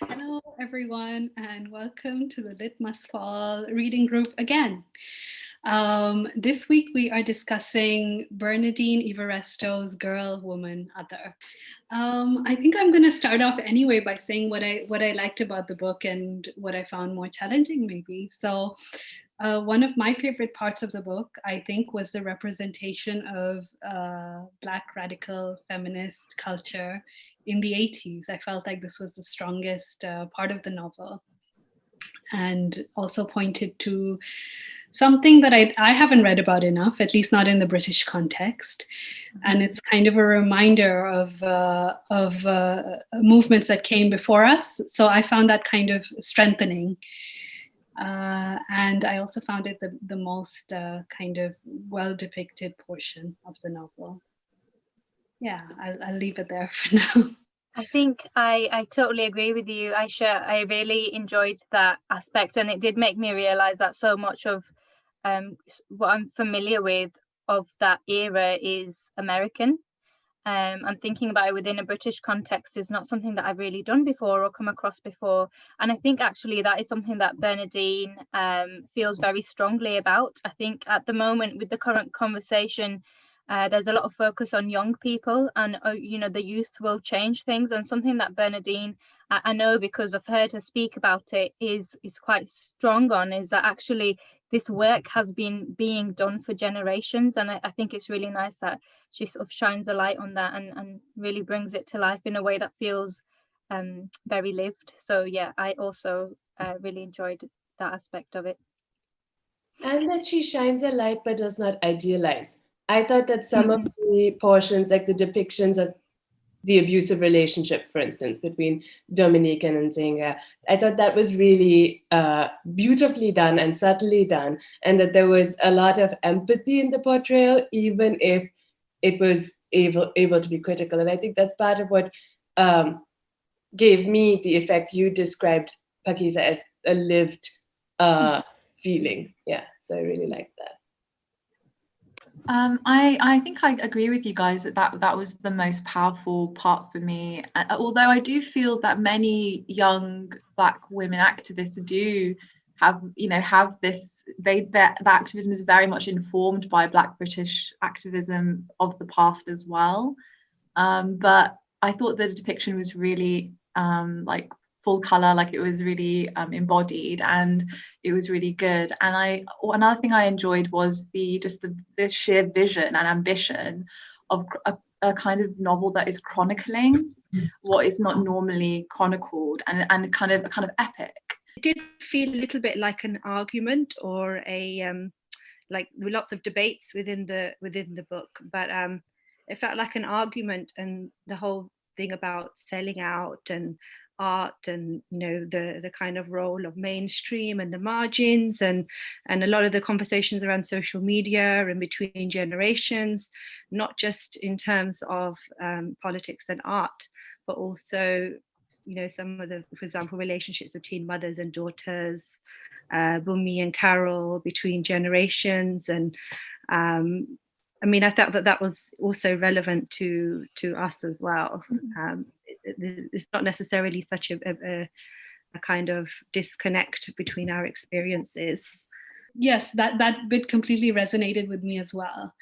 Hello, everyone, and welcome to the Lit Must Fall reading group again. This week we are discussing Bernardine Evaristo's Girl, Woman, Other. I think I'm going to start off anyway by saying what I liked about the book and what I found more challenging, maybe. One of my favorite parts of the book, I think, was the representation of Black radical feminist culture in the 80s. I felt like this was the strongest part of the novel, and also pointed to something that I haven't read about enough, at least not in the British context. And it's kind of a reminder of movements that came before us. So I found that kind of strengthening. And I also found it the most kind of well depicted portion of the novel. Yeah, I'll leave it there for now. I think I totally agree with you, Ayesha. I really enjoyed that aspect, and it did make me realize that so much of what I'm familiar with of that era is American. And thinking about it within a British context is not something that I've really done before or come across before. And I think actually that is something that Bernardine feels very strongly about. I think at the moment with the current conversation, there's a lot of focus on young people, and the youth will change things. And something that Bernardine, I know because I've heard her speak about it, is quite strong on, is that actually this work has been being done for generations. And I think it's really nice that she sort of shines a light on that and really brings it to life in a way that feels very lived. So yeah, I also really enjoyed that aspect of it. And that she shines a light but does not idealize. I thought that some of the portions, like the depictions of the abusive relationship, for instance, between Dominique and Nzinga, I thought that was really beautifully done and subtly done, and that there was a lot of empathy in the portrayal, even if it was able to be critical. And I think that's part of what gave me the effect you described, Pakeezah, as a lived feeling. Yeah, so I really liked that. I think I agree with you guys that was the most powerful part for me. Although I do feel that many young Black women activists do have this, that activism is very much informed by Black British activism of the past as well. But I thought the depiction was really like full color, like it was really embodied, and it was really good. And another thing I enjoyed was the sheer vision and ambition of a kind of novel that is chronicling what is not normally chronicled, and kind of epic. It did feel a little bit like an argument, or a like lots of debates within the book, but it felt like an argument, and the whole thing about selling out and art, and the kind of role of mainstream and the margins, and a lot of the conversations around social media and between generations, not just in terms of politics and art, but also some of the, for example, relationships between mothers and daughters, Bumi and Carol, between generations. And I thought that was also relevant to us as well. It's not necessarily such a kind of disconnect between our experiences. Yes, that bit completely resonated with me as well.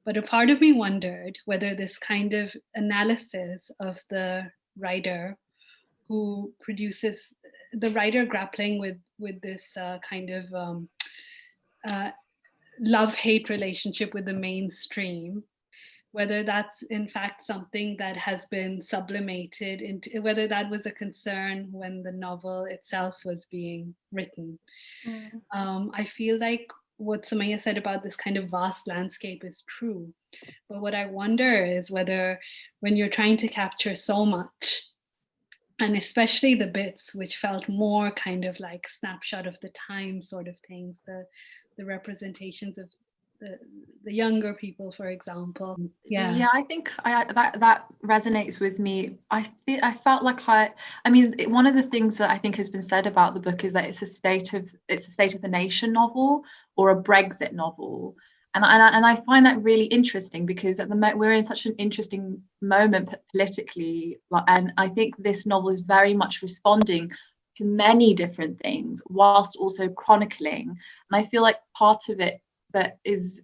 But a part of me wondered whether this kind of analysis of the writer who produces, the writer grappling with this kind of love-hate relationship with the mainstream, whether that's in fact something that has been sublimated into, whether that was a concern when the novel itself was being written. I feel like what Sumaya said about this kind of vast landscape is true. But what I wonder is whether when you're trying to capture so much, and especially the bits which felt more kind of like snapshot of the time sort of things, the representations of the younger people, for example. Yeah, I think that resonates with me. I felt like one of the things that I think has been said about the book is that it's a state of the nation novel, or a Brexit novel. And I find that really interesting, because at the moment we're in such an interesting moment politically, and I think this novel is very much responding to many different things whilst also chronicling. And I feel like part of it that is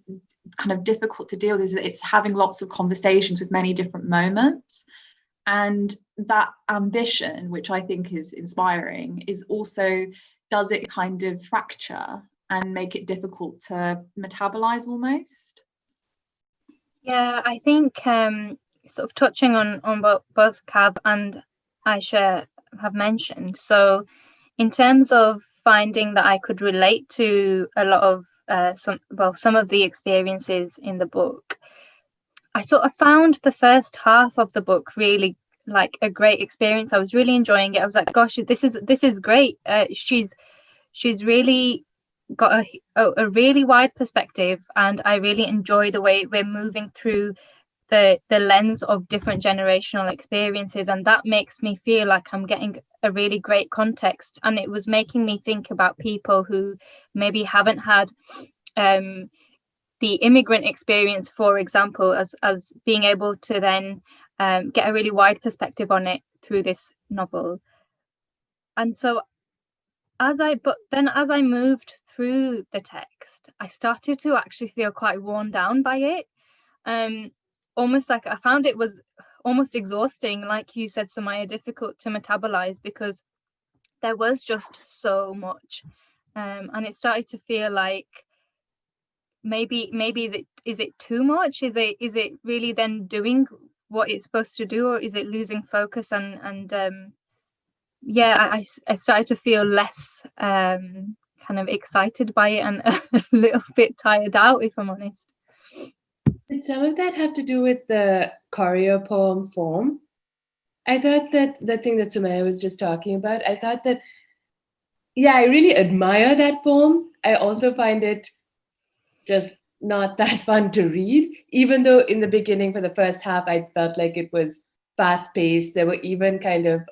kind of difficult to deal with is that it's having lots of conversations with many different moments, and that ambition, which I think is inspiring, is also, does it kind of fracture and make it difficult to metabolize almost? Yeah, I think sort of touching on both Kav and Ayesha have mentioned. So in terms of finding that I could relate to a lot of some of the experiences in the book, I sort of found the first half of the book really like a great experience. I was really enjoying it. I was like, gosh, this is great. She's really got a really wide perspective, and I really enjoy the way we're moving through the lens of different generational experiences, and that makes me feel like I'm getting a really great context. And it was making me think about people who maybe haven't had the immigrant experience, for example, as being able to then get a really wide perspective on it through this novel. And so as I moved through the text, I started to actually feel quite worn down by it. Almost like I found it was almost exhausting, like you said, Sumaya, difficult to metabolize, because there was just so much, and it started to feel like maybe is it too much? Is it really then doing what it's supposed to do, or is it losing focus? And I started to feel less kind of excited by it, and a little bit tired out, if I'm honest. Did some of that have to do with the choreo poem form? I thought that the thing that Sumaya was just talking about, I thought that, yeah, I really admire that form. I also find it just not that fun to read, even though in the beginning, for the first half, I felt like it was fast paced. There were even kind of,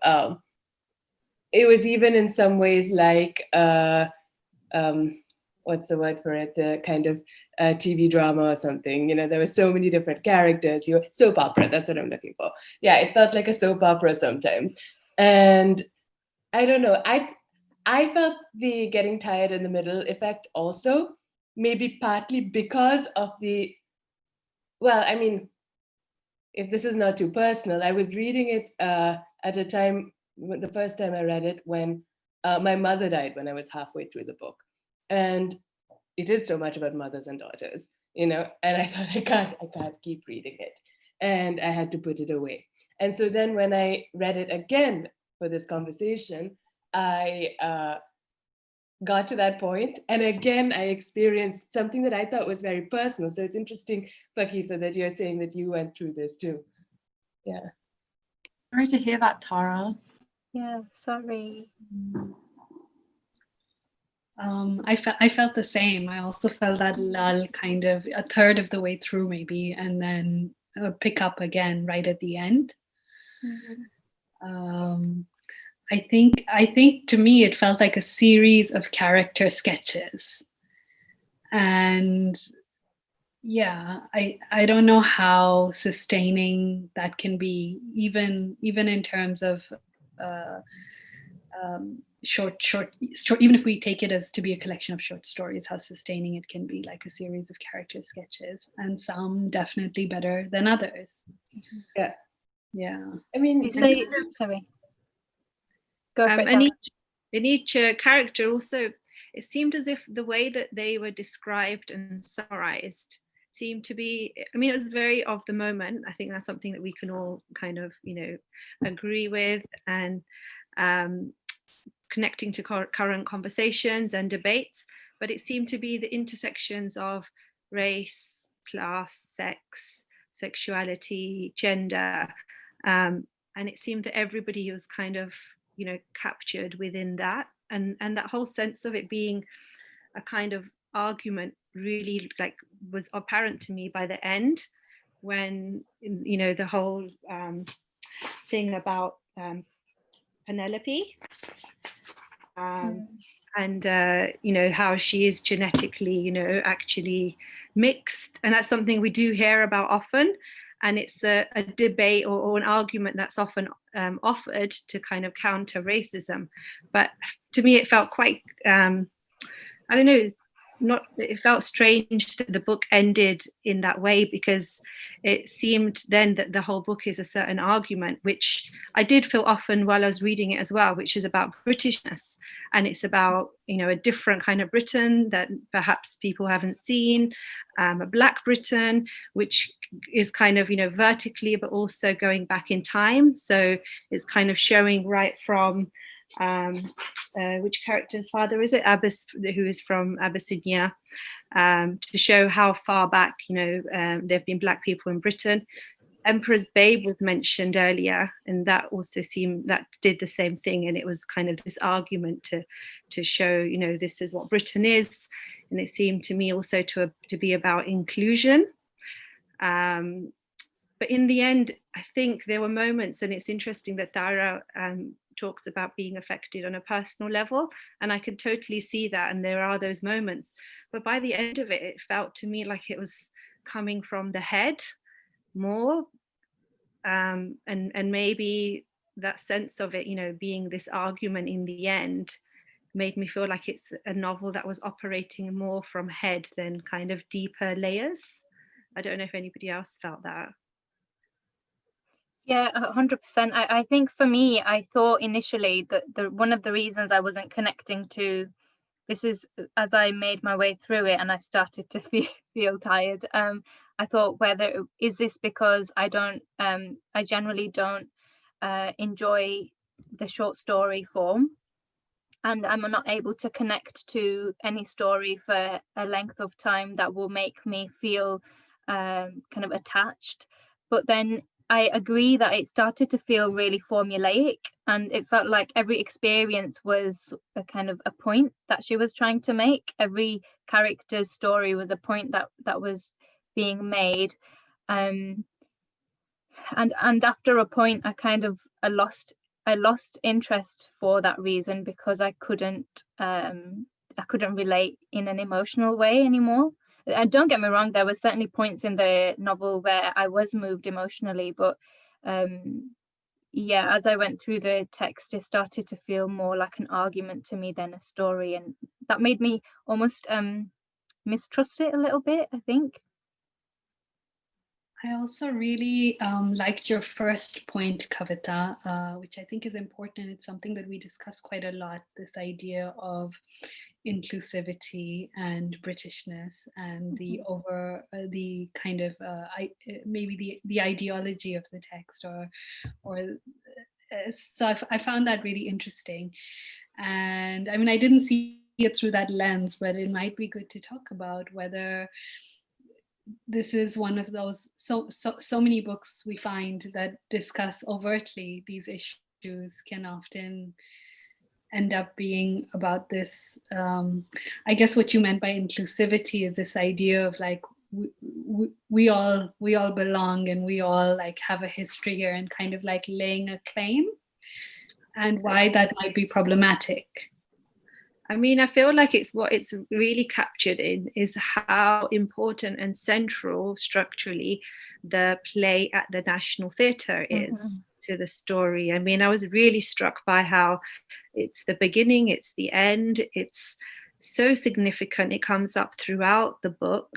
it was even in some ways like, what's the word for it? The kind of TV drama or something. You know, there were so many different characters. Soap opera, that's what I'm looking for. Yeah, it felt like a soap opera sometimes. And I don't know, I felt the getting tired in the middle effect also, maybe partly because of the, well, I mean, if this is not too personal, I was reading it at a time, the first time I read it, when my mother died when I was halfway through the book. And it is so much about mothers and daughters, you know, and I thought I can't keep reading it. And I had to put it away. And so then when I read it again for this conversation, I got to that point, and again I experienced something that I thought was very personal. So it's interesting, Pakeezah, that you're saying that you went through this too. Yeah. Sorry to hear that, Tara. Yeah, sorry. I felt the same. I also felt that lull kind of a third of the way through maybe, and then pick up again right at the end. Mm-hmm. I think to me it felt like a series of character sketches, and yeah, I don't know how sustaining that can be, even in terms of short, even if we take it as to be a collection of short stories, how sustaining it can be, like a series of character sketches, and some definitely better than others. Yeah. I mean, you say, sorry. Go for it. And each character also, it seemed as if the way that they were described and summarized seemed to be, I mean, it was very of the moment. I think that's something that we can all kind of, you know, agree with, and connecting to current conversations and debates. But it seemed to be the intersections of race, class, sex, sexuality, gender, and it seemed that everybody was kind of, you know, captured within that, and that whole sense of it being a kind of argument really like was apparent to me by the end, when, you know, the whole thing about Penelope, and you know, how she is genetically, you know, actually mixed, and that's something we do hear about often, and it's a debate or an argument that's often offered to kind of counter racism. But to me, it felt quite I don't know, it felt strange that the book ended in that way, because it seemed then that the whole book is a certain argument, which I did feel often while I was reading it as well, which is about Britishness, and it's about, you know, a different kind of Britain that perhaps people haven't seen, a Black Britain, which is kind of, you know, vertically but also going back in time. So it's kind of showing right from which character's father is it? Abbas, who is from Abyssinia, to show how far back, you know, there have been Black people in Britain. Emperor's Babe was mentioned earlier, and that also seemed, that did the same thing, and it was kind of this argument to show, you know, this is what Britain is, and it seemed to me also to be about inclusion. But in the end, I think there were moments, and it's interesting that Dara talks about being affected on a personal level, and I could totally see that, and there are those moments. But by the end of it, it felt to me like it was coming from the head more, and maybe that sense of it, you know, being this argument in the end, made me feel like it's a novel that was operating more from head than kind of deeper layers. I don't know if anybody else felt that. Yeah, 100%. I think for me, I thought initially that one of the reasons I wasn't connecting to this is, as I made my way through it and I started to feel tired. I thought, whether is this because I generally don't enjoy the short story form, and I'm not able to connect to any story for a length of time that will make me feel kind of attached. But then I agree that it started to feel really formulaic, and it felt like every experience was a kind of a point that she was trying to make. Every character's story was a point that was being made. And after a point, I lost interest for that reason, because I couldn't relate in an emotional way anymore. And don't get me wrong, there were certainly points in the novel where I was moved emotionally, but yeah, as I went through the text, it started to feel more like an argument to me than a story, and that made me almost mistrust it a little bit, I think. I also really liked your first point, Kavita, which I think is important. It's something that we discuss quite a lot, this idea of inclusivity and Britishness, and the kind of maybe the ideology of the text, so I found that really interesting. And I mean, I didn't see it through that lens, but it might be good to talk about whether this is one of those so many books we find that discuss overtly these issues can often end up being about this. I guess what you meant by inclusivity is this idea of like we all belong, and we all like have a history here, and kind of like laying a claim, and why that might be problematic. I mean, I feel like what it's really captured in is how important and central structurally the play at the National Theatre is to the story. I mean, I was really struck by how it's the beginning, it's the end, it's so significant. It comes up throughout the book,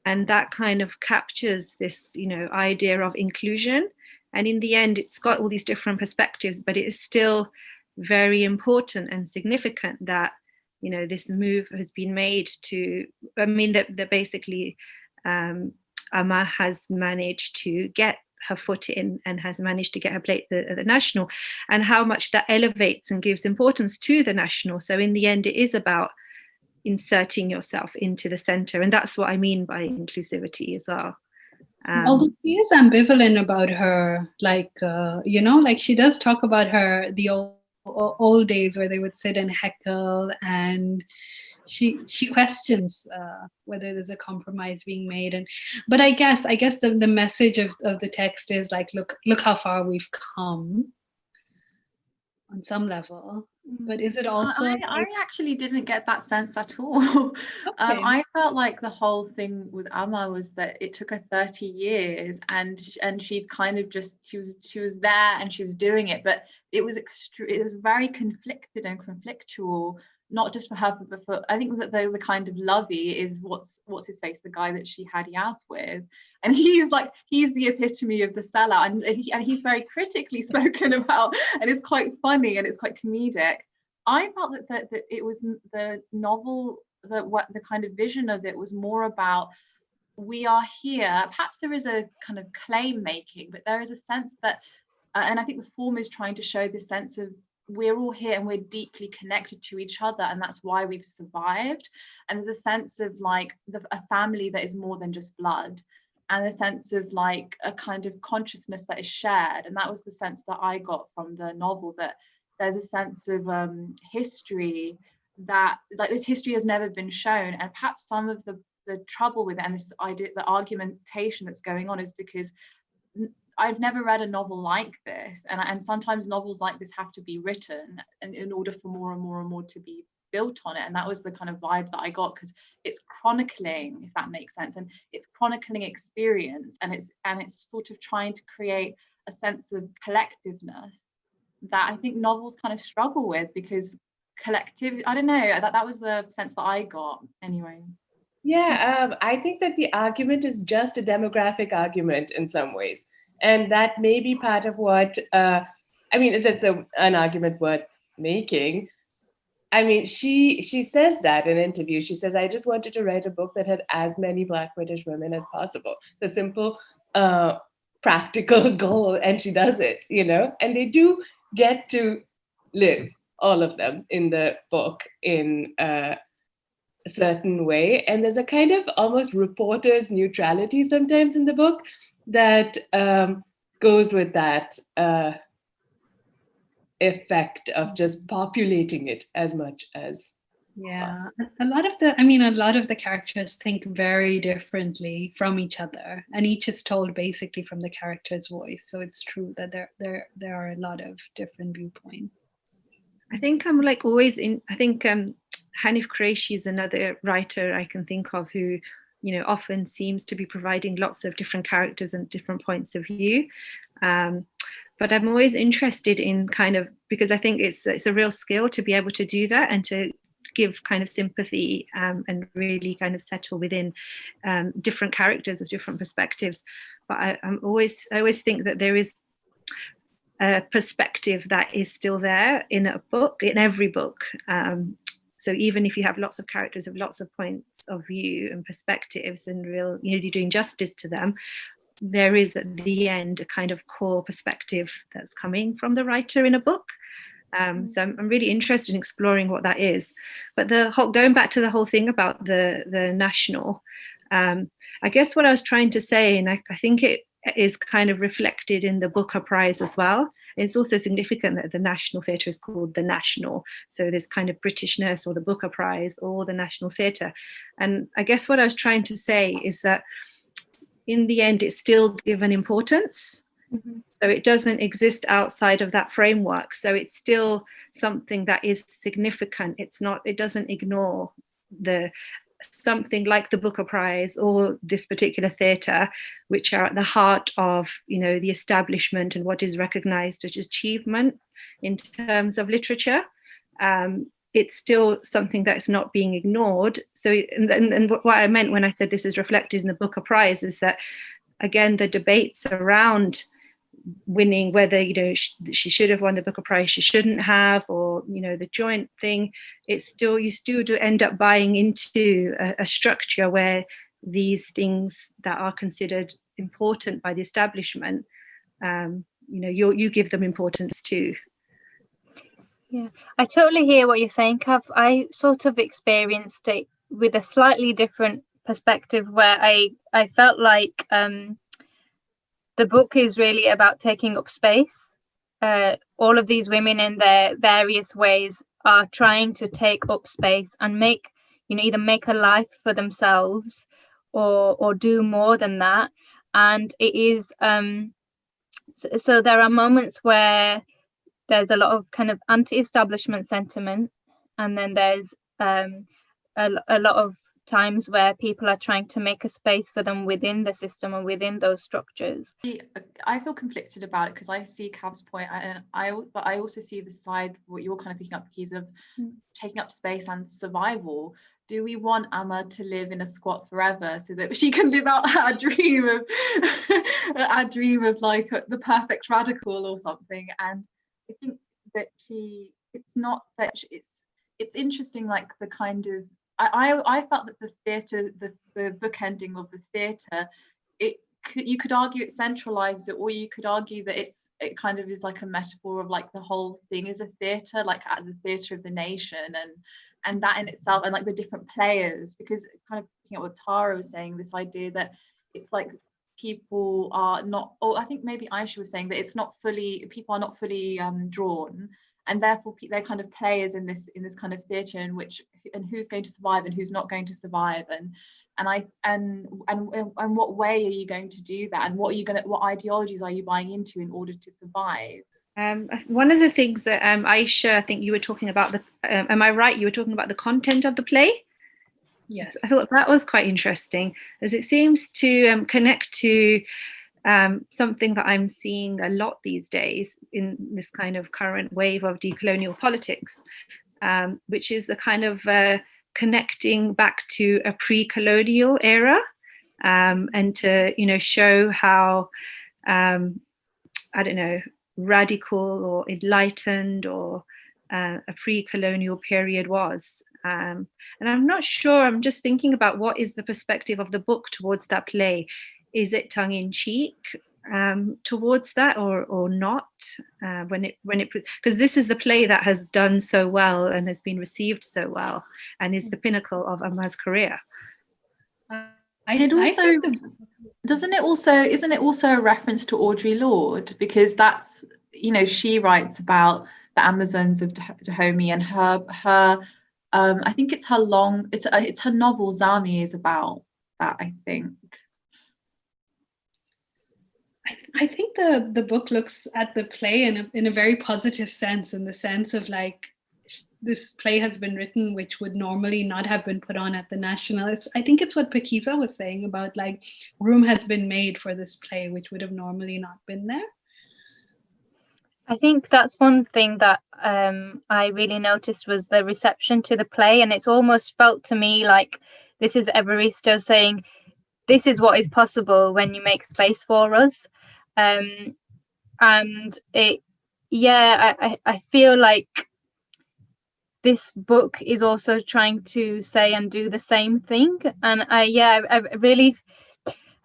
and that kind of captures this, you know, idea of inclusion. And in the end, it's got all these different perspectives, but it is still very important and significant that, you know, this move has been made to, I mean, that basically Amma has managed to get her foot in and has managed to get her plate at the National, and how much that elevates and gives importance to the National. So in the end, it is about inserting yourself into the center, and that's what I mean by inclusivity as well. Although she is ambivalent about her, like you know, like she does talk about the old days where they would sit and heckle, and she questions whether there's a compromise being made. But I guess the message of the text is like, look how far we've come. on some level. But is it also I actually didn't get that sense at all. okay. I felt like the whole thing with Amma was that it took her 30 years, and she's kind of just she was there and she was doing it, but it was very conflicted and conflictual, not just for her but for, I think that the kind of lovey is what's his face, the guy that she had Yas with, and he's the epitome of the sellout, and he's very critically spoken about, and it's quite funny and it's quite comedic. I felt that it was the novel, the kind of vision of it was more about, we are here. Perhaps there is a kind of claim making, but there is a sense that, and I think the form is trying to show this sense of, we're all here and we're deeply connected to each other, and that's why we've survived. And there's a sense of like a family that is more than just blood, and a sense of like a kind of consciousness that is shared. And that was the sense that I got from the novel, that there's a sense of history, that like this history has never been shown. And perhaps some of the trouble with it, and this idea, the argumentation that's going on, is because I've never read a novel like this, and sometimes novels like this have to be written in order for more and more and more to be built on it. And that was the kind of vibe that I got, because it's chronicling, if that makes sense, and it's chronicling experience, and it's sort of trying to create a sense of collectiveness that I think novels kind of struggle with, because collective, I don't know, that was the sense that I got anyway. Yeah, I think that the argument is just a demographic argument in some ways. And that may be part of what, I mean, that's an argument worth making. I mean, she says that in an interview. She says, I just wanted to write a book that had as many Black British women as possible. The simple, practical goal, and she does it, you know? And they do get to live, all of them, in the book in a certain way. And there's a kind of almost reporter's neutrality sometimes in the book that goes with that effect of just populating it as much as a lot of the characters think very differently from each other, and each is told basically from the character's voice. So it's true that there are a lot of different viewpoints. I think I'm like always in, I think Hanif Qureshi is another writer I can think of who, you know, often seems to be providing lots of different characters and different points of view. But I'm always interested in kind of, because I think it's a real skill to be able to do that and to give kind of sympathy and really kind of settle within different characters of different perspectives. But I always think that there is a perspective that is still there in a book, in every book. So even if you have lots of characters of lots of points of view and perspectives and real, you know, you're doing justice to them, there is at the end a kind of core perspective that's coming from the writer in a book. So I'm really interested in exploring what that is. But going back to the whole thing about the national, I guess what I was trying to say, and I think it is kind of reflected in the Booker Prize as well. It's also significant that the National Theatre is called the National. So there's kind of Britishness, or the Booker Prize, or the National Theatre. And I guess what I was trying to say is that in the end, it's still given importance. Mm-hmm. So it doesn't exist outside of that framework. So it's still something that is significant. It doesn't ignore something like the Booker Prize or this particular theatre, which are at the heart of, you know, the establishment and what is recognised as achievement in terms of literature. It's still something that's not being ignored. So, and what I meant when I said this is reflected in the Booker Prize is that, again, the debates around winning, whether, you know, she should have won the Booker Prize, she shouldn't have, or, you know, the joint thing, you still do end up buying into a structure where these things that are considered important by the establishment, you know, you give them importance too. Yeah, I totally hear what you're saying, Kav. I sort of experienced it with a slightly different perspective, where I felt like the book is really about taking up space. All of these women in their various ways are trying to take up space and make, you know, either make a life for themselves or do more than that. And it is so there are moments where there's a lot of kind of anti-establishment sentiment, and then there's a lot of times where people are trying to make a space for them within the system or within those structures. I feel conflicted about it because I see Cav's point, but I also see the side what you're kind of picking up, Pakeezah, of taking up space and survival. Do we want Amma to live in a squat forever so that she can live out her dream of like the perfect radical or something? And I think that it's interesting, like the kind of I felt that the theatre, the bookending of the theatre, you could argue it centralizes it, or you could argue that it kind of is like a metaphor of like the whole thing is a theatre, like at the theatre of the nation, and that in itself, and like the different players, because kind of picking up what Tara was saying, this idea that it's like people are not, or I think maybe Ayesha was saying that people are not fully drawn, and therefore they're kind of players in this kind of theatre and who's going to survive and who's not going to survive, and what way are you going to do that, and what ideologies are you buying into in order to survive? One of the things that Ayesha, I think you were talking about am I right? You were talking about the content of the play. Yes, I thought that was quite interesting, as it seems to connect to something that I'm seeing a lot these days in this kind of current wave of decolonial politics, which is the kind of connecting back to a pre-colonial era, and to show how I don't know, radical or enlightened or a pre-colonial period was. And I'm not sure, I'm just thinking about what is the perspective of the book towards that play. Is it tongue-in-cheek towards that or not? Because this is the play that has done so well and has been received so well and is the pinnacle of Amma's career. Isn't it also a reference to Audre Lorde, because that's, she writes about the Amazons of Dahomey, and her I think it's her novel Zami is about that, I think. I think the book looks at the play in a very positive sense, in the sense of like, this play has been written which would normally not have been put on at the National. I think it's what Pakeezah was saying about like room has been made for this play which would have normally not been there. I think that's one thing that I really noticed was the reception to the play, and it's almost felt to me like this is Evaristo saying, this is what is possible when you make space for us. And I feel like this book is also trying to say and do the same thing. And I really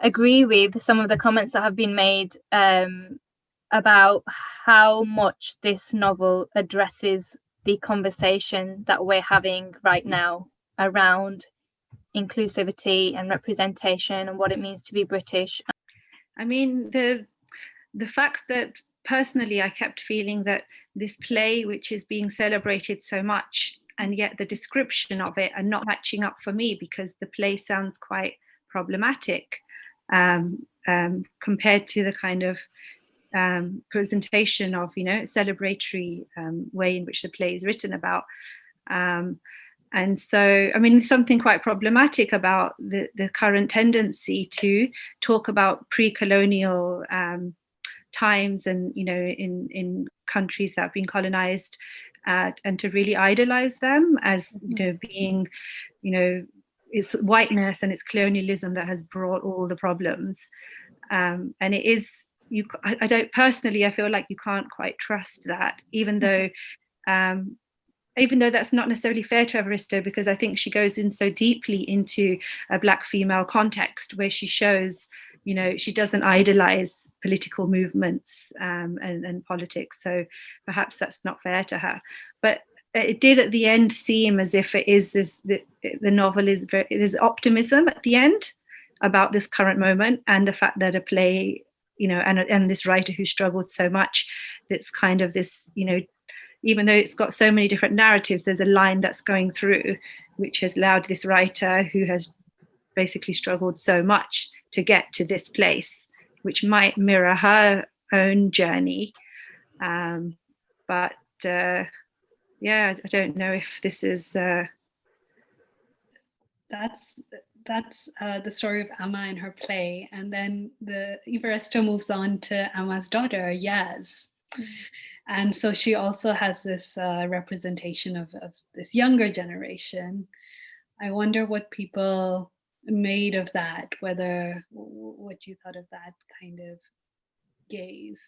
agree with some of the comments that have been made about how much this novel addresses the conversation that we're having right now around inclusivity and representation and what it means to be British. I mean, the fact that personally I kept feeling that this play, which is being celebrated so much, and yet the description of it are not matching up for me, because the play sounds quite problematic compared to the kind of presentation of, celebratory way in which the play is written about. And so, I mean, there's something quite problematic about the current tendency to talk about pre-colonial times and, in countries that have been colonized, and to really idolize them as, being, it's whiteness and it's colonialism that has brought all the problems. And it is, I don't personally, I feel like you can't quite trust that, even though that's not necessarily fair to Evaristo, because I think she goes in so deeply into a Black female context where she shows, she doesn't idolize political movements and politics. So perhaps that's not fair to her. But it did at the end seem as if it is the novel is there's optimism at the end about this current moment, and the fact that a play, and this writer who struggled so much, that's kind of this, even though it's got so many different narratives, there's a line that's going through, which has allowed this writer who has basically struggled so much to get to this place, which might mirror her own journey. But yeah, I don't know if this is that's the story of Amma in her play, and then the Evaristo moves on to Amma's daughter Yaz, and so she also has this representation of this younger generation. I wonder what people made of that, what you thought of that kind of gaze.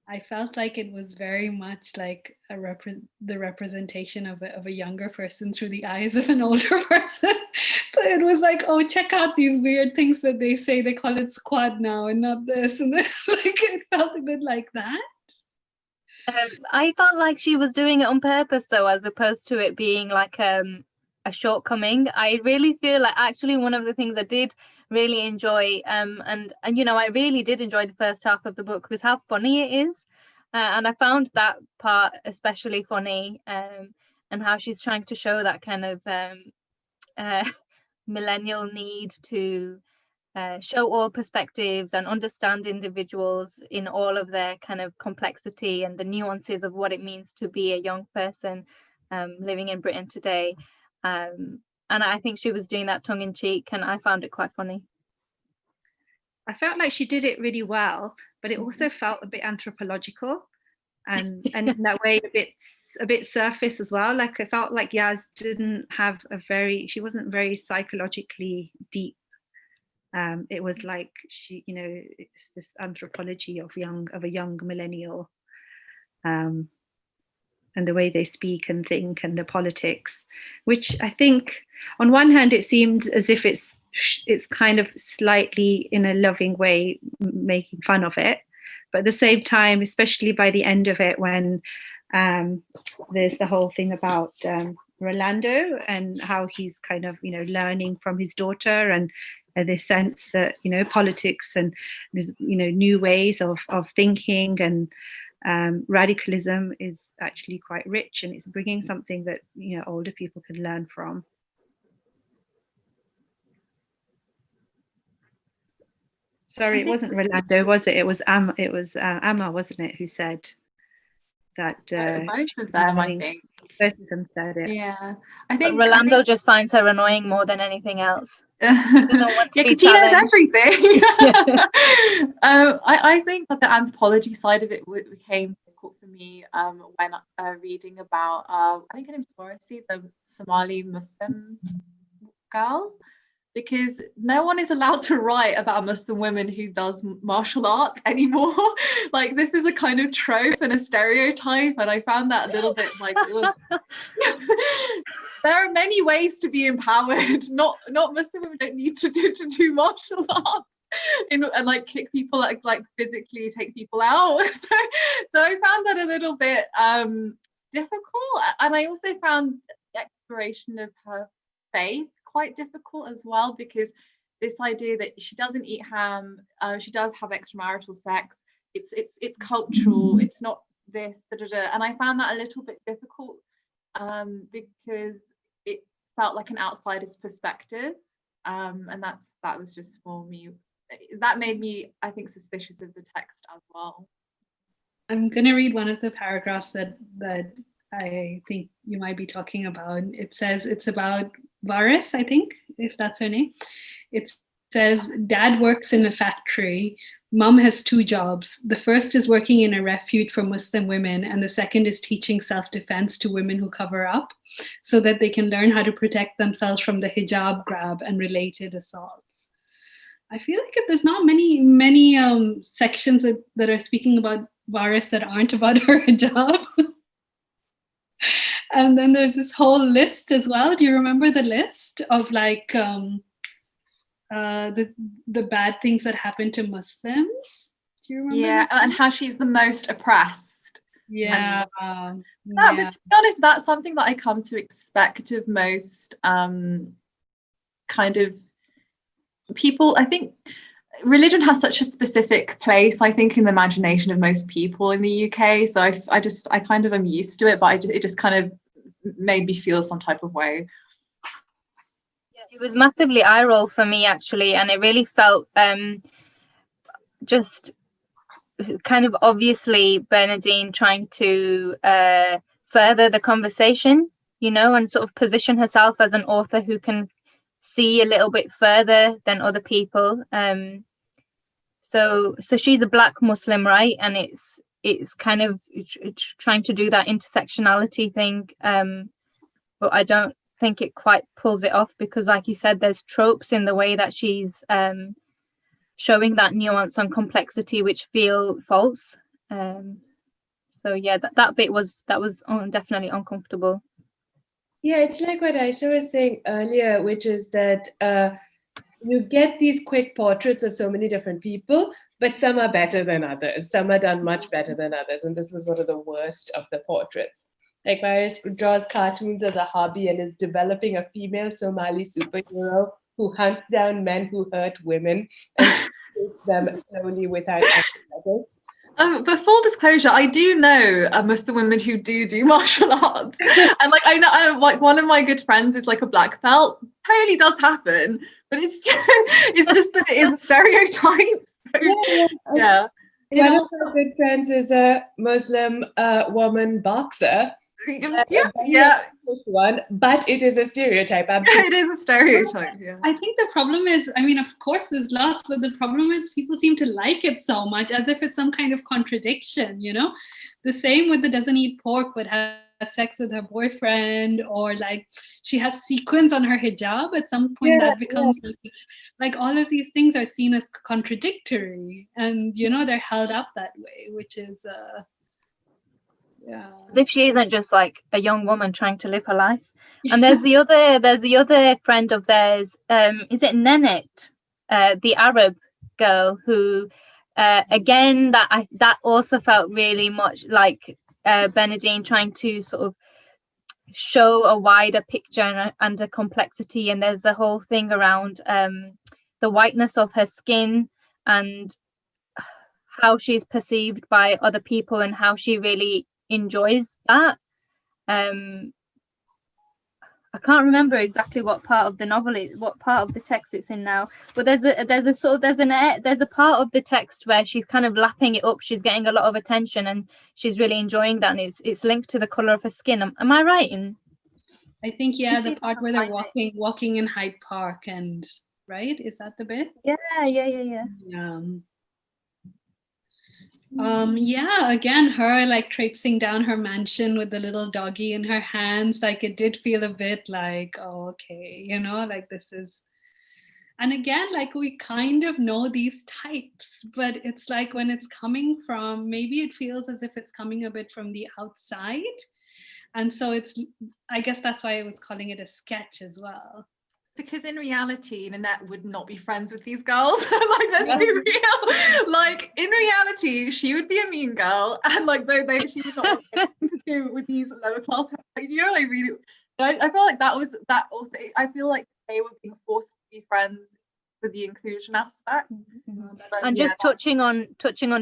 I felt like it was very much like the representation of a younger person through the eyes of an older person. So it was like, oh, check out these weird things that they say. They call it squad now and not this. And like it felt a bit like that. I felt like she was doing it on purpose, though, as opposed to it being like a shortcoming. I really feel like actually one of the things I did really enjoy, and you know, I really did enjoy the first half of the book, was how funny it is, and I found that part especially funny, and how she's trying to show that kind of millennial need to show all perspectives and understand individuals in all of their kind of complexity and the nuances of what it means to be a young person living in Britain today. And I think she was doing that tongue in cheek, and I found it quite funny. I felt like she did it really well, but it also felt a bit anthropological, and in that way a bit surface as well. Like I felt like Yaz she wasn't very psychologically deep. It was like she, you know, it's this anthropology of a young millennial, and the way they speak and think and the politics, which I think on one hand it seemed as if it's kind of slightly in a loving way making fun of it, but at the same time, especially by the end of it, when there's the whole thing about Rolando and how he's kind of, you know, learning from his daughter, and this sense that, you know, politics and there's, you know, new ways of thinking, and radicalism is actually quite rich, and it's bringing something that, you know, older people can learn from. Sorry, it wasn't Rolando, was it? It was Amma, wasn't it, who said that? Both of them, I think. Both of them said it. Yeah, I think Rolando just finds her annoying more than anything else. Because he knows everything. I think that the anthropology side of it became difficult for me when reading about I think her name's Morrissey, the Somali Muslim girl, because no one is allowed to write about a Muslim woman who does martial arts anymore. Like, this is a kind of trope and a stereotype, and I found that a little bit like there are many ways to be empowered. Not Muslim women don't need to do martial arts and like kick people, like physically take people out. So I found that a little bit difficult, and I also found the exploration of her faith quite difficult as well, because this idea that she doesn't eat ham, she does have extramarital sex, it's cultural, it's not this, and I found that a little bit difficult because it felt like an outsider's perspective, and that was just, for me, that made me, I think, suspicious of the text as well. I'm gonna read one of the paragraphs that I think you might be talking about. It says it's about Varis, I think, if that's her name. It says, Dad works in a factory. Mom has 2 jobs. The first is working in a refuge for Muslim women, and the second is teaching self-defense to women who cover up so that they can learn how to protect themselves from the hijab grab and related assaults. I feel like there's not many sections that are speaking about Varis that aren't about her hijab. And then there's this whole list as well. Do you remember the list of like the bad things that happen to Muslims? Do you remember? Yeah, and how she's the most oppressed. Yeah. But to be honest, that's something that I come to expect of most kind of people. I think religion has such a specific place, I think, in the imagination of most people in the UK. So I kind of am used to it, but it just kind of made me feel some type of way. Yeah, it was massively eye roll for me, actually, and it really felt just kind of obviously Bernardine trying to further the conversation, you know, and sort of position herself as an author who can see a little bit further than other people. So she's a Black Muslim, right? And it's kind of trying to do that intersectionality thing, but I don't think it quite pulls it off, because like you said, there's tropes in the way that she's showing that nuance and complexity which feel false. So yeah, that bit was definitely uncomfortable. Yeah, it's like what Ayesha was saying earlier, which is that you get these quick portraits of so many different people, but some are better than others. Some are done much better than others. And this was one of the worst of the portraits. Like Virus draws cartoons as a hobby and is developing a female Somali superhero who hunts down men who hurt women and takes them slowly without anesthetics. But full disclosure, I do know Muslim women who do martial arts, and like I know, like one of my good friends is like a black belt. Totally does happen, but it's just that it is a stereotype. So, yeah. One of my good friends is a Muslim woman boxer. Yeah. One, but it is a stereotype. Absolutely. It is a stereotype. Yeah. I think the problem is, I mean, of course there's lots, but the problem is people seem to like it so much, as if it's some kind of contradiction, you know? The same with the doesn't eat pork but has sex with her boyfriend, or like she has sequins on her hijab. At some point that becomes like all of these things are seen as contradictory, and you know, they're held up that way, which is yeah. As if she isn't just like a young woman trying to live her life. And there's the other friend of theirs, is it Nenet, the Arab girl, who again that also felt really much like Bernardine trying to sort of show a wider picture and a complexity. And there's the whole thing around the whiteness of her skin and how she's perceived by other people and how she really enjoys that. I can't remember exactly what part of the novel what part of the text it's in now, but there's a part of the text where she's kind of lapping it up. She's getting a lot of attention and she's really enjoying that, and it's linked to the color of her skin. Am I right? I think the part where they're walking in Hyde Park, and right, is that the bit? Yeah. Again, her like traipsing down her mansion with the little doggy in her hands, like it did feel a bit like, oh, okay, you know, like this is, and again, like we kind of know these types, but it's like when it's coming from, maybe it feels as if it's coming a bit from the outside, and so it's, I guess that's why I was calling it a sketch as well. Because in reality, Nanette would not be friends with these girls. Like, let's be real. Like, in reality, she would be a mean girl, and like, she would not want anything to do with these lower class. Like, you know, like really, I feel like that also. I feel like they were being forced to be friends with the inclusion aspect. And just touching on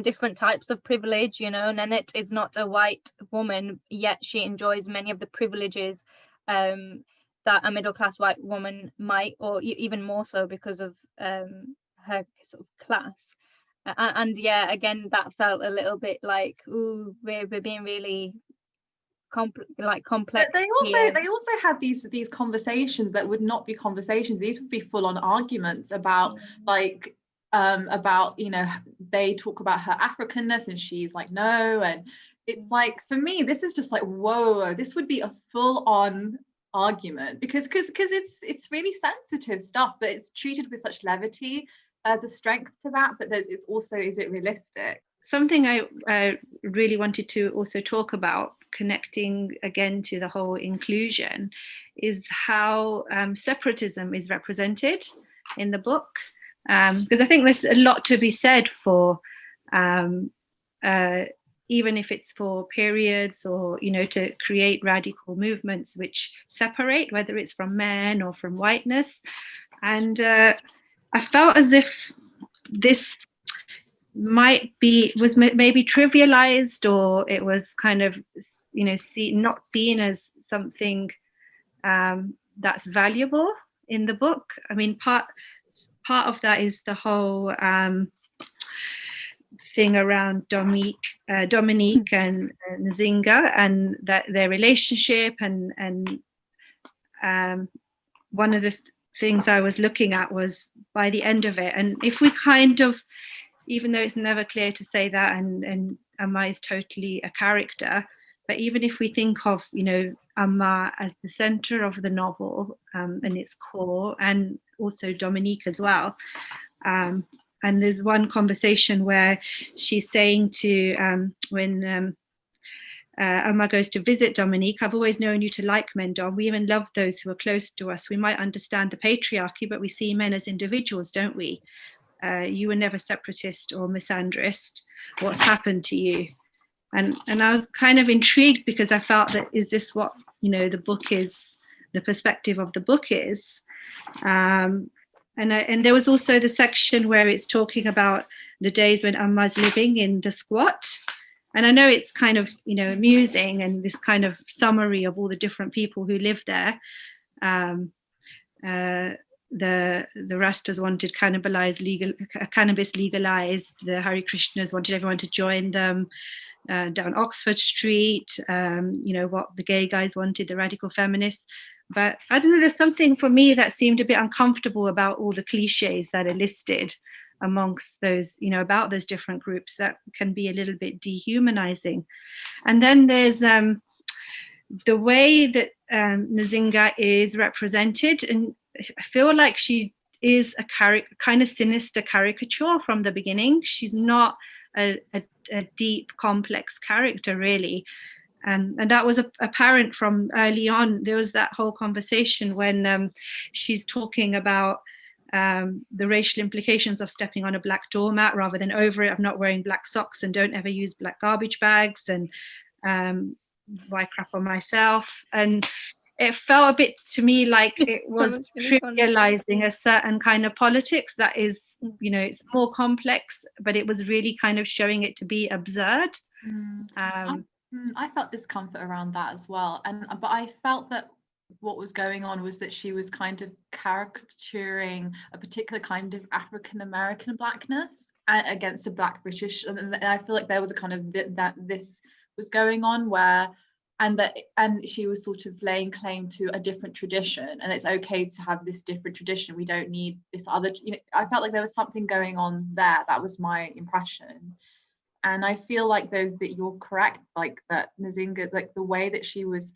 different types of privilege. You know, Nanette is not a white woman, yet she enjoys many of the privileges that a middle-class white woman might, or even more so because of her sort of class. And yeah, again, that felt a little bit like, ooh, we're being really complex. They also had these conversations that would not be conversations. These would be full-on arguments about about, you know, they talk about her Africanness and she's like, no. And it's like, for me, this is just like, whoa, this would be a full-on argument, because it's really sensitive stuff, but it's treated with such levity. There's a strength to that, but it's also, is it realistic? Something I really wanted to also talk about, connecting again to the whole inclusion, is how separatism is represented in the book, because I think there's a lot to be said for even if it's for periods, or, you know, to create radical movements which separate, whether it's from men or from whiteness. And I felt as if this was maybe trivialized, or it was kind of, you know, not seen as something that's valuable in the book. I mean, part of that is the whole thing around Dominique and Nzinga and that their relationship and one of the things I was looking at was by the end of it, and if we kind of, even though it's never clear to say that, and Amma is totally a character, but even if we think of, you know, Amma as the center of the novel and its core, and also Dominique as well. And there's one conversation where she's saying to, when Amma goes to visit Dominique, I've always known you to like men, Dom. We even love those who are close to us. We might understand the patriarchy, but we see men as individuals, don't we? You were never separatist or misandrist. What's happened to you? And I was kind of intrigued because I felt that, is this what, you know, the book is, the perspective of the book is? And there was also the section where it's talking about the days when Amma's living in the squat. And I know it's kind of, you know, amusing and this kind of summary of all the different people who live there. The Rastas wanted cannabis legalized. The Hare Krishnas wanted everyone to join them down Oxford Street. You know, what the gay guys wanted, the radical feminists. But I don't know, there's something for me that seemed a bit uncomfortable about all the cliches that are listed amongst those, you know, about those different groups that can be a little bit dehumanizing. And then there's the way that Nzinga is represented, and I feel like she is a kind of sinister caricature from the beginning. She's not a deep, complex character, really. And that was apparent from early on. There was that whole conversation when she's talking about the racial implications of stepping on a black doormat rather than over it. I'm not wearing black socks and don't ever use black garbage bags, and why crap on myself. And it felt a bit to me like it was trivializing a certain kind of politics that is, you know, it's more complex, but it was really kind of showing it to be absurd. I felt discomfort around that as well, but I felt that what was going on was that she was kind of caricaturing a particular kind of African American blackness against a black British, and I feel like there was a kind of that this was going on where, and she was sort of laying claim to a different tradition, and it's okay to have this different tradition. We don't need this other, you know. I felt like there was something going on there. That was my impression. And I feel like that you're correct, like that Nzinga, like the way that she was,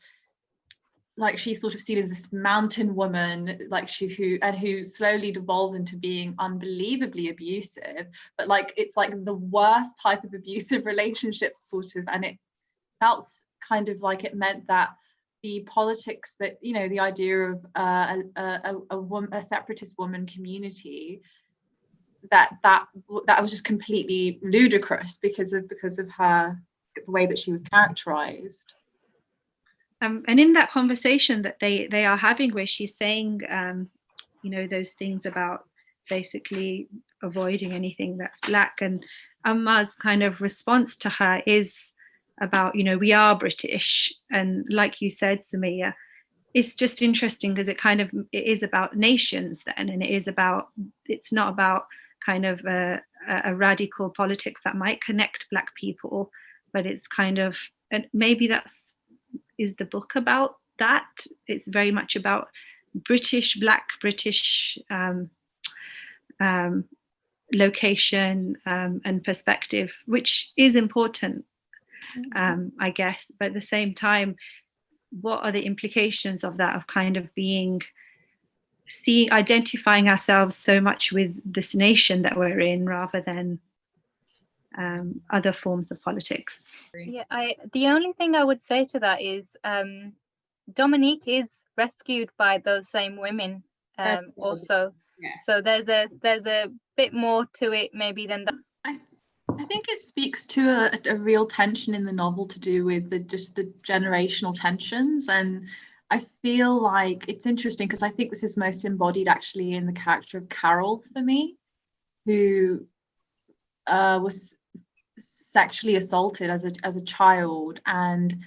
like she's sort of seen as this mountain woman, like who slowly devolved into being unbelievably abusive, but like it's like the worst type of abusive relationship sort of, and it felt kind of like it meant that the politics that, you know, the idea of a separatist woman community, that was just completely ludicrous because of her, the way that she was characterized. And in that conversation that they are having, where she's saying, you know, those things about basically avoiding anything that's black, and Amma's kind of response to her is about, you know, we are British, and like you said, Sumaya, it's just interesting because it is about nations then, and it's not about kind of a radical politics that might connect black people, but it's kind of, and maybe is the book about that. It's very much about black British location and perspective, which is important, I guess, but at the same time, what are the implications of that, of kind of identifying ourselves so much with this nation that we're in rather than other forms of politics? Yeah, the only thing I would say to that is Dominique is rescued by those same women also. Yeah. So there's a bit more to it maybe than that. I think it speaks to a real tension in the novel to do with the generational tensions, and I feel like it's interesting because I think this is most embodied actually in the character of Carol for me, who was sexually assaulted as a child and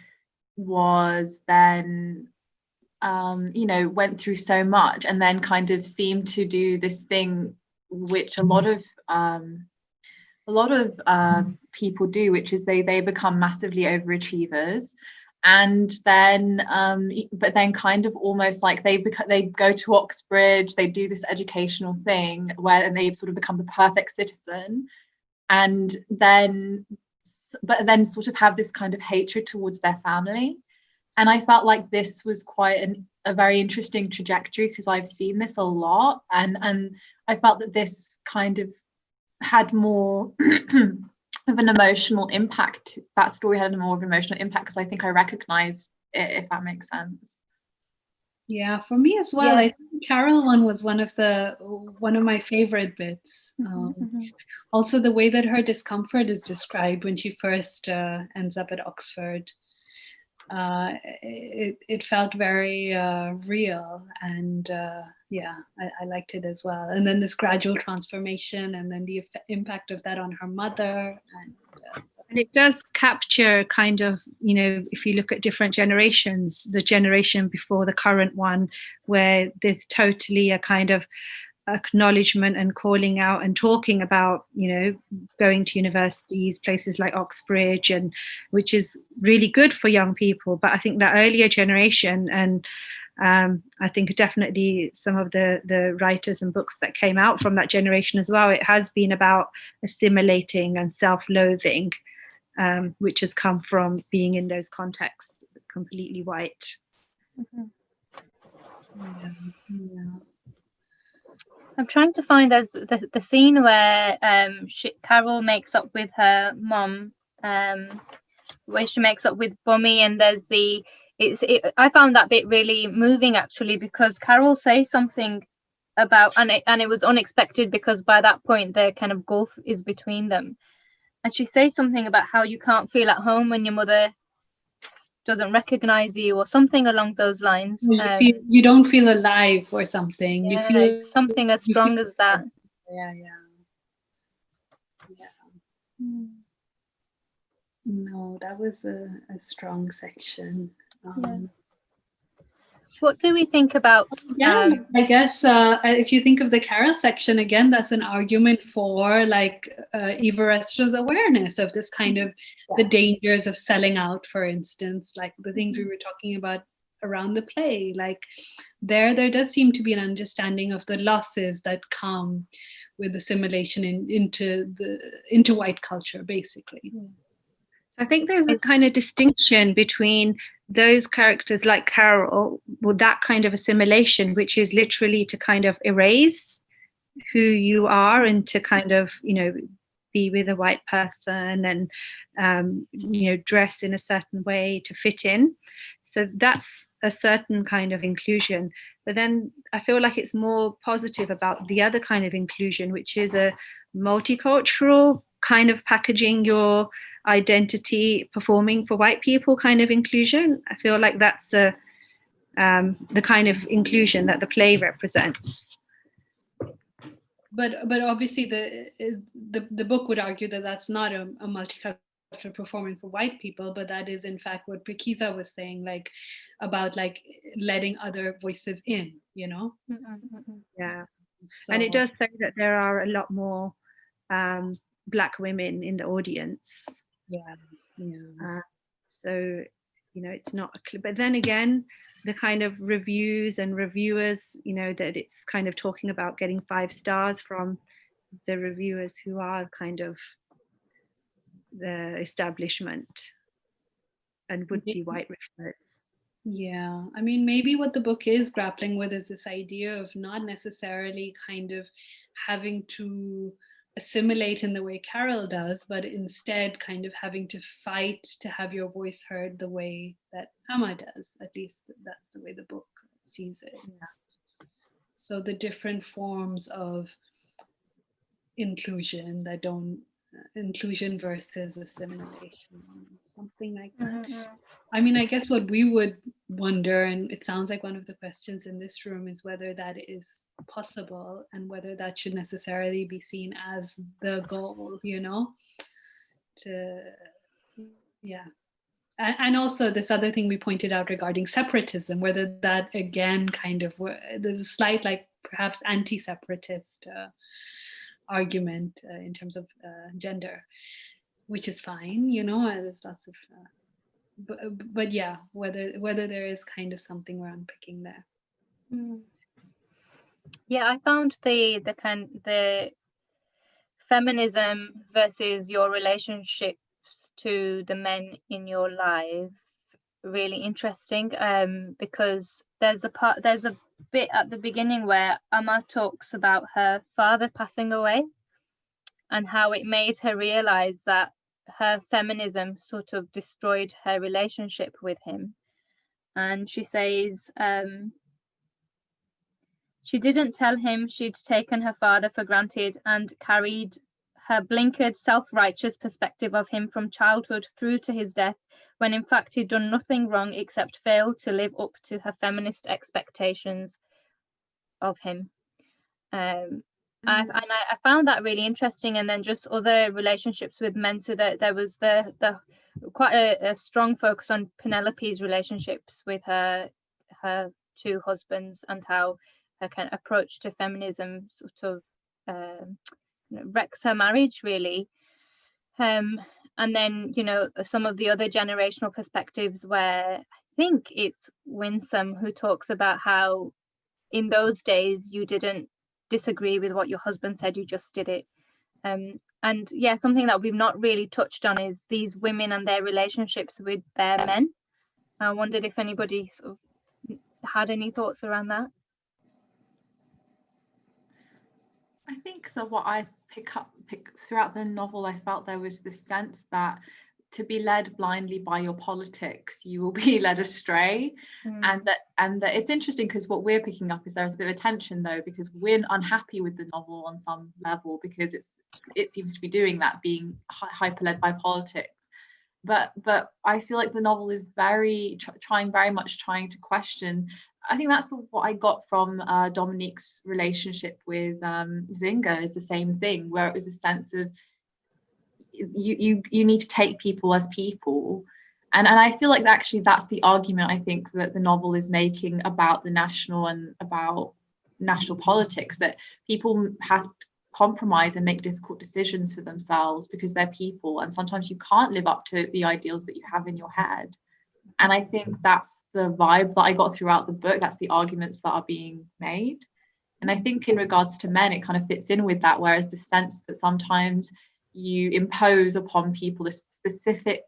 was then you know, went through so much and then kind of seemed to do this thing which a lot a lot of people do, which is they become massively overachievers, and then but then kind of almost like they go to Oxbridge, they do this educational thing and they sort of become the perfect citizen, and then sort of have this kind of hatred towards their family. And I felt like this was quite a very interesting trajectory, because I've seen this a lot, and I felt that this kind of had more of an emotional impact. That story had more of an emotional impact because I think I recognized it, if that makes sense. Yeah, for me as well. I think Carol one was one of my favorite bits. Also, the way that her discomfort is described when she first ends up at Oxford. It felt very real, and I liked it as well. And then this gradual transformation, and then the impact of that on her mother, and it does capture kind of, you know, if you look at different generations, the generation before the current one, where there's totally a kind of acknowledgement and calling out and talking about, you know, going to universities, places like Oxbridge, and which is really good for young people. But I think that earlier generation, and I think definitely some of the writers and books that came out from that generation as well, it has been about assimilating and self-loathing, which has come from being in those contexts, completely white. I'm trying to find the scene where Carol makes up with her mum, where she makes up with Bummy, and there's I found that bit really moving, actually, because Carol says something about, and it was unexpected, because by that point the kind of gulf is between them, and she says something about how you can't feel at home when your mother doesn't recognize you, or something along those lines. You don't feel alive or something. Yeah, you feel something as strong as that. Yeah. No, that was a strong section. What do we think about? I guess if you think of the Carol section again, that's an argument for like Evaristo's awareness of this kind of the dangers of selling out, for instance, like the things we were talking about around the play. Like there does seem to be an understanding of the losses that come with assimilation into white culture, basically. I think there's a kind of distinction between those characters like Carol, with that kind of assimilation, which is literally to kind of erase who you are and to kind of, you know, be with a white person and, you know, dress in a certain way to fit in. So that's a certain kind of inclusion. But then I feel like it's more positive about the other kind of inclusion, which is a multicultural kind of packaging your identity, performing for white people kind of inclusion. I feel like that's the kind of inclusion that the play represents. But obviously the book would argue that that's not a multicultural performing for white people, but that is in fact what Pakeezah was saying, like about like letting other voices in, you know. Yeah. So, and it does say that there are a lot more Black women in the audience. So, you know, it's not but then again, the kind of reviews and reviewers, you know, that it's kind of talking about getting 5 stars from the reviewers who are kind of the establishment and would be white reviewers. Yeah, I mean, maybe what the book is grappling with is this idea of not necessarily kind of having to assimilate in the way Carol does, but instead kind of having to fight to have your voice heard the way that Amma does. At least that's the way the book sees it. Yeah. So the different forms of inclusion that don't inclusion versus assimilation, something like that. I mean, I guess what we would wonder, and it sounds like one of the questions in this room, is whether that is possible and whether that should necessarily be seen as the goal, you know, and also this other thing we pointed out regarding separatism, whether that again kind of there's a slight like perhaps anti-separatist argument in terms of gender, which is fine, you know. There's lots of, but yeah, whether there is kind of something we're unpicking there. Yeah, I found the feminism versus your relationships to the men in your life really interesting, because there's a bit at the beginning where Amma talks about her father passing away and how it made her realize that her feminism sort of destroyed her relationship with him. And she says she didn't tell him she'd taken her father for granted and carried her blinkered, self-righteous perspective of him from childhood through to his death, when in fact he'd done nothing wrong except fail to live up to her feminist expectations of him. I found that really interesting. And then just other relationships with men, so that there was the quite a strong focus on Penelope's relationships with her two husbands, and how her kind of approach to feminism sort of wrecks her marriage, really. And then, you know, some of the other generational perspectives, where I think it's Winsome who talks about how in those days you didn't disagree with what your husband said, you just did it. And yeah, something that we've not really touched on is these women and their relationships with their men. I wondered if anybody sort of had any thoughts around that. I think that what I pick throughout the novel, I felt there was this sense that to be led blindly by your politics, you will be led astray. And that it's interesting, because what we're picking up is there's a bit of a tension, though, because we're unhappy with the novel on some level, because it seems to be doing that, being hyper led by politics. But I feel like the novel is very much trying to question. I think that's what I got from Dominique's relationship with Zinga, is the same thing, where it was a sense of you need to take people as people. And I feel like actually that's the argument I think that the novel is making about the national and about national politics, that people have to compromise and make difficult decisions for themselves because they're people, and sometimes you can't live up to the ideals that you have in your head. And I think that's the vibe that I got throughout the book. That's the arguments that are being made. And I think in regards to men, it kind of fits in with that, whereas the sense that sometimes you impose upon people this specific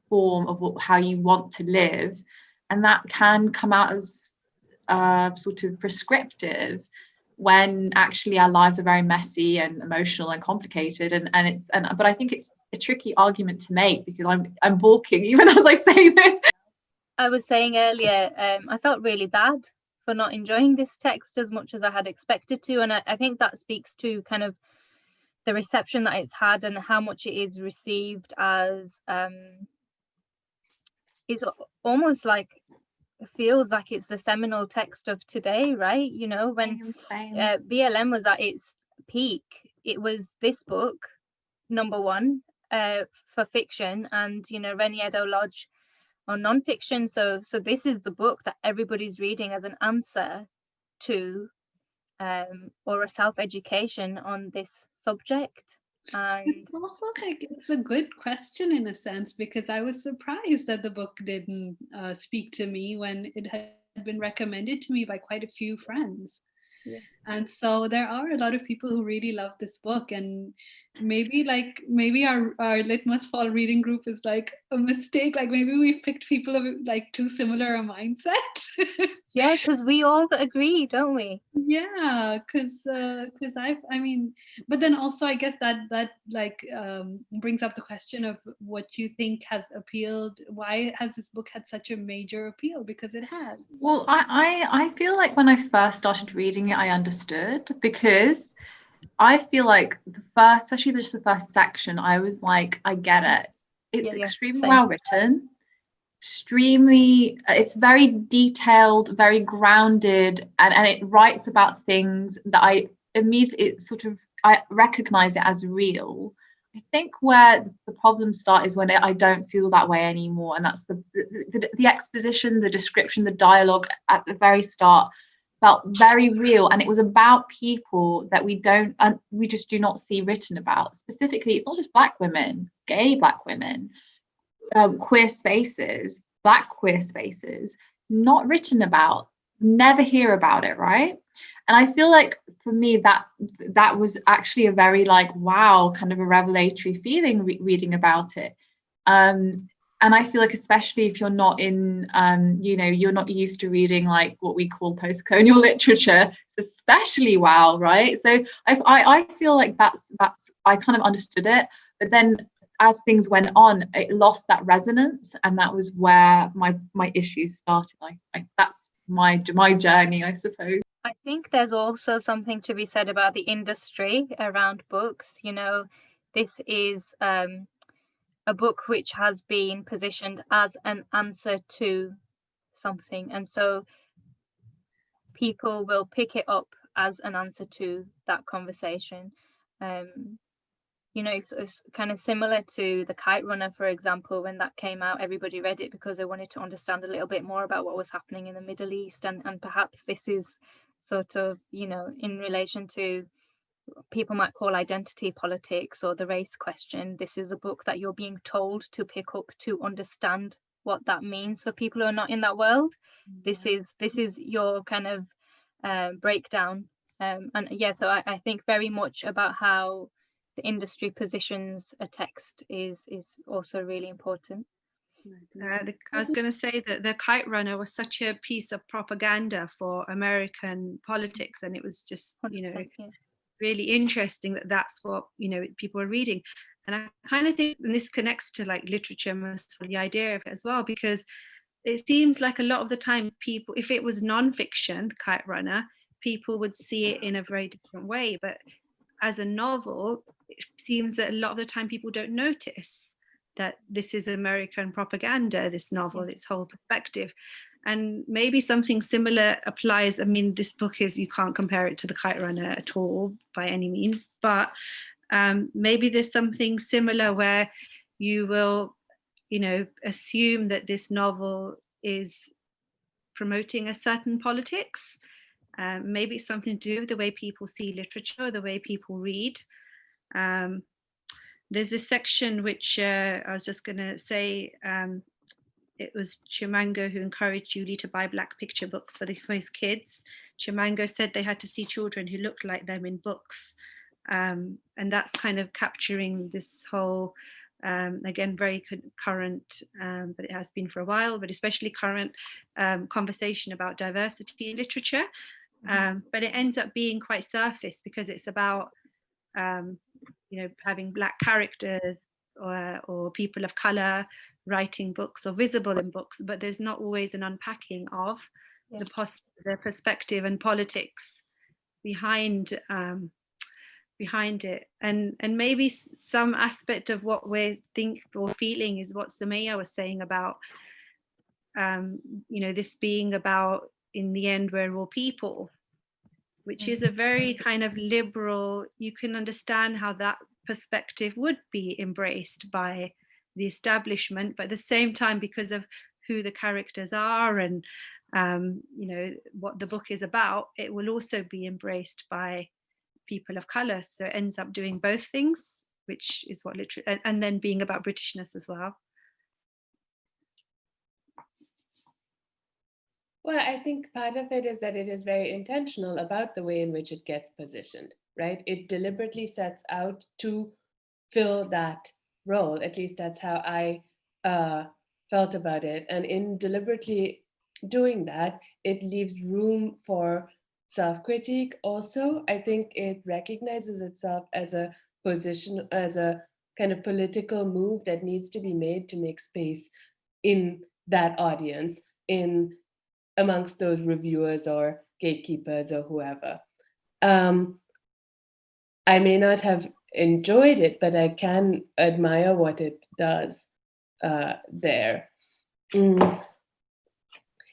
form of how you want to live, and that can come out as sort of prescriptive, when actually our lives are very messy and emotional and complicated. But I think it's a tricky argument to make, because I'm balking even as I say this. I was saying earlier, I felt really bad for not enjoying this text as much as I had expected to, and I think that speaks to kind of the reception that it's had and how much it is received as it's almost like, it feels like it's the seminal text of today, right? You know, when BLM was at its peak, it was this book, number one, for fiction, and, you know, Reniedo Lodge on non-fiction. So this is the book that everybody's reading as an answer to or a self-education on this subject. And it's also like, it's a good question in a sense, because I was surprised that the book didn't speak to me when it had been recommended to me by quite a few friends. Yeah. And so there are a lot of people who really love this book, and maybe our Litmus Fall reading group is like a mistake. Like maybe we picked people of like too similar a mindset. Yeah, because we all agree, don't we? Yeah, because I mean, but then also I guess that like brings up the question of what you think has appealed. Why has this book had such a major appeal? Because it has. Well, I feel like when I first started reading it, I understood, because I feel like especially just the first section, I was like, I get it. It's extremely well written. It's very detailed, very grounded, and it writes about things that I immediately I recognize it as real. I think where the problems start is when I don't feel that way anymore, and that's the exposition, the description, the dialogue at the very start felt very real, and it was about people that we just do not see written about. Specifically, it's not just Black women, gay Black women, queer spaces, Black queer spaces, not written about, never hear about it, right? And I feel like for me that was actually a very like, wow, kind of a revelatory feeling reading about it. And I feel like, especially if you're not in, you're not used to reading like what we call post-colonial literature, it's especially wow, right? So I feel like that's I kind of understood it, but then as things went on, it lost that resonance, and that was where my issues started. That's my journey, I suppose. I think there's also something to be said about the industry around books. You know, this is a book which has been positioned as an answer to something, and so people will pick it up as an answer to that conversation. You know, it's kind of similar to The Kite Runner, for example. When that came out, everybody read it because they wanted to understand a little bit more about what was happening in the Middle East, and perhaps this is sort of, you know, in relation to people might call identity politics or the race question. This is a book that you're being told to pick up to understand what that means for people who are not in that world. This is your kind of breakdown, and yeah, so I think very much about how the industry positions a text is also really important. I was going to say that The Kite Runner was such a piece of propaganda for American politics, and it was just, you know, yeah, really interesting that that's what, you know, people are reading. And I kind of think, and this connects to like literature, most of the idea of it as well, because it seems like a lot of the time people, if it was non-fiction, The Kite Runner, people would see it in a very different way. But as a novel, it seems that a lot of the time people don't notice that this is American propaganda, this novel, its whole perspective. And maybe something similar applies. I mean, this book is, you can't compare it to The Kite Runner at all by any means, but maybe there's something similar where you will, you know, assume that this novel is promoting a certain politics. Maybe it's something to do with the way people see literature, the way people read. There's this section which I was just going to say, it was Chimango who encouraged Julie to buy black picture books for his kids. Chimango said they had to see children who looked like them in books. And that's kind of capturing this whole, again, very current, but it has been for a while, but especially current conversation about diversity in literature. But it ends up being quite surface because it's about, you know, having black characters or people of color writing books or visible in books, but there's not always an unpacking of the perspective and politics behind it, and maybe some aspect of what we think or feeling is what Sumaya was saying about you know, this being about, in the end, we're all people, which is a very kind of liberal, you can understand how that perspective would be embraced by the establishment, but at the same time, because of who the characters are and you know, what the book is about, it will also be embraced by people of color. So it ends up doing both things, which is what literature, and then being about Britishness as well. Well, I think part of it is that it is very intentional about the way in which it gets positioned, right? It deliberately sets out to fill that role. At least that's how I felt about it. And in deliberately doing that, it leaves room for self-critique also. I think it recognizes itself as a position, as a kind of political move that needs to be made to make space in that audience, in amongst those reviewers or gatekeepers or whoever. I may not have enjoyed it, but I can admire what it does there.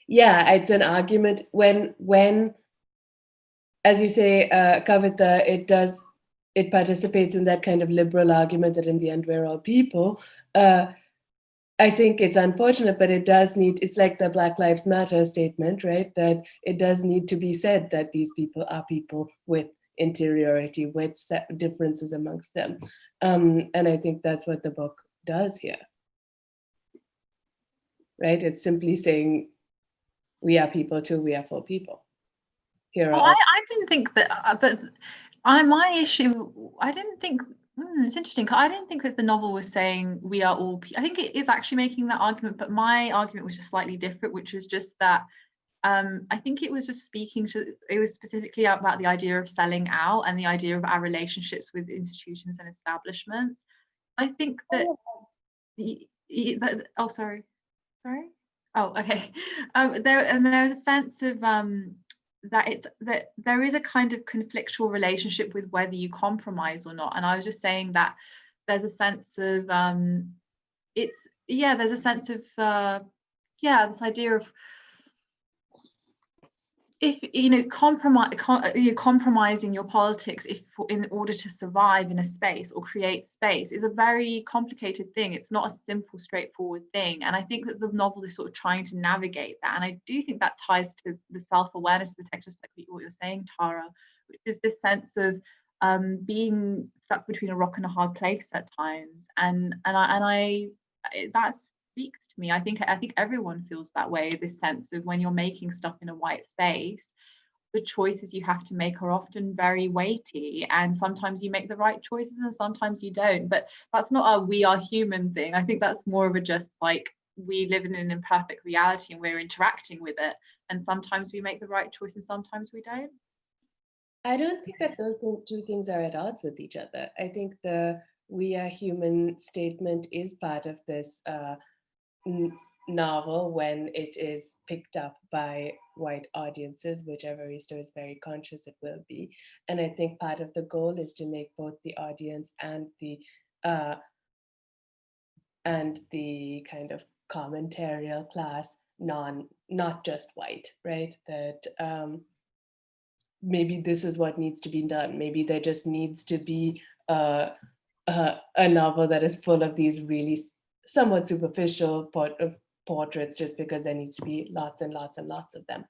Yeah, it's an argument when, as you say, Kavita, it participates in that kind of liberal argument that in the end we're all people. I think it's unfortunate, but it does need, it's like the Black Lives Matter statement, right? That it does need to be said that these people are people with interiority, with differences amongst them. And I think that's what the book does here, right? It's simply saying, we are people too, we are for people. Here are I didn't think that, but my issue, I didn't think, it's interesting, I didn't think that the novel was saying we are all, I think it is actually making that argument, but my argument was just slightly different, which was just that I think it was just speaking to, it was specifically about the idea of selling out and the idea of our relationships with institutions and establishments. I think that oh, sorry. Oh, okay. There's a sense of that there is a kind of conflictual relationship with whether you compromise or not. And I was just saying that there's a sense of there's a sense of this idea of, if compromising your politics in order to survive in a space or create space is a very complicated thing. It's not a simple, straightforward thing, and I think that the novel is sort of trying to navigate that. And I do think that ties to the self-awareness of the text, just like what you're saying, Tara, which is this sense of being stuck between a rock and a hard place at times, and I that speaks to me. I think everyone feels that way, this sense of when you're making stuff in a white space, the choices you have to make are often very weighty, and sometimes you make the right choices and sometimes you don't. But that's not a we are human thing. I think that's more of a just like we live in an imperfect reality and we're interacting with it, and sometimes we make the right choice and sometimes we don't. I don't think that those two things are at odds with each other. I think the we are human statement is part of this novel when it is picked up by white audiences, which Evaristo is very conscious it will be. And I think part of the goal is to make both the audience and the kind of commentarial class not just white, right? That maybe this is what needs to be done. Maybe there just needs to be a novel that is full of these really somewhat superficial portraits, just because there needs to be lots and lots and lots of them.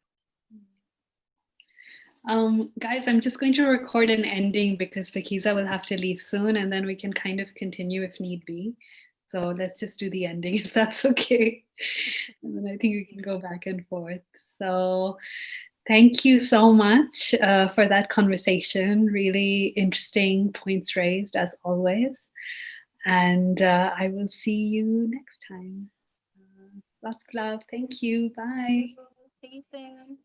Guys, I'm just going to record an ending because Pakeezah will have to leave soon, and then we can kind of continue if need be. So let's just do the ending if that's okay. And then I think we can go back and forth. So thank you so much for that conversation. Really interesting points raised as always. And I will see you next time. Lots of love. Thank you. Bye. See you soon.